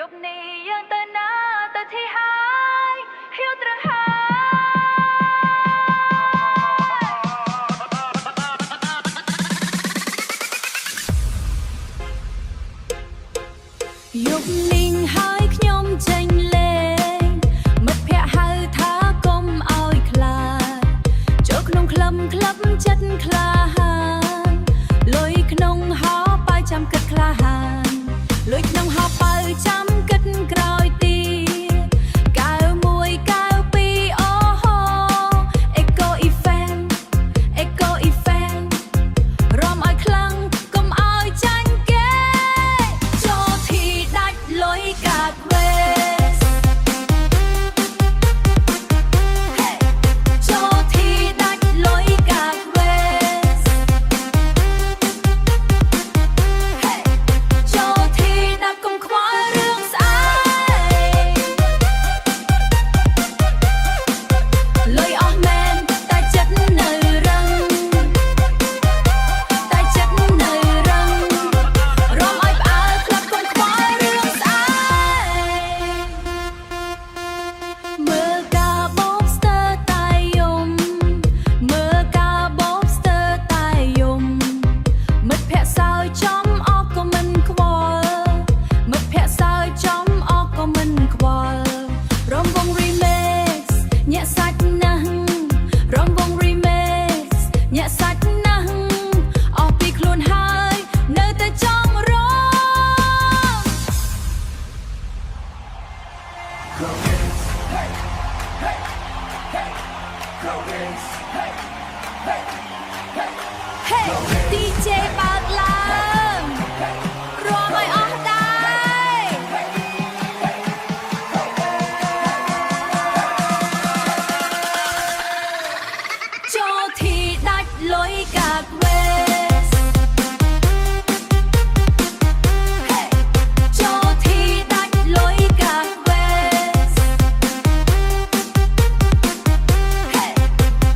ប់នេះយើងទៅណាទៅទីហើយហៀវត្រឹងហើយយប់នេះហើយខ្ញុំចេញលេងមិត្តភក្តិហៅថាកុំឲ្យខ្លាចចូលក្នុងក្លឹបចិត្តក្លាហានលុយក្នុងហោប៉ៅចាំគិតក្លាហានលុយក្នុងហោប៉ៅចាំគិតក្រោយទីកៅ1 កៅ2អូហូអេកូអ៊ីហ្វេនរំឲ្យខ្លាំងកុំឲ្យចាញ់គេចូលទីដាច់លុយកាត់វេចូលទីដាច់លុយកាត់វេចូលទីដាច់កុំខ្វល់រឿងស្អីលុយអស់មែនតែចិត្តនៅរឹងរំឲ្យផ្អើលក្លឹបកុំខ្វល់រឿងស្អីមើលការបូបស្ទើរតែយំមើលការបូបស្ទើរតែយំមិត្តភក្តិសើចចំអស់ក៏មិនខ្វល់មិត្តភក្តិសើចចំអស់ក៏មិនខ្វល់រំវង remix ញាក់សាច់ណាស់រំវង remix ញាក់សាច់ណាស់អស់ពីខ្លួនហើយនៅតែចង់រងDJ បើកឡើងរំឲ្យអស់ដែរចូលទីដាច់លុយកាត់វេចូលទីដាច់លុយកាត់វេ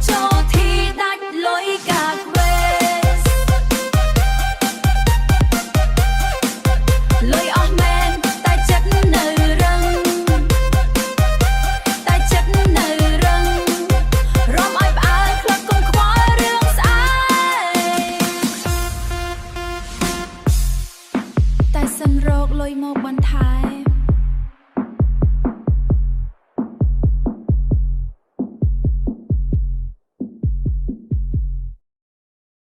ចូលទីដាច់លុយកាត់វេលុយអស់មែនតែចិត្តនៅរឹងរំឲ្យផ្អើលក្លឹបកុំខ្វល់រឿងស្អីតែសិនរកលុយមកបន្ថែ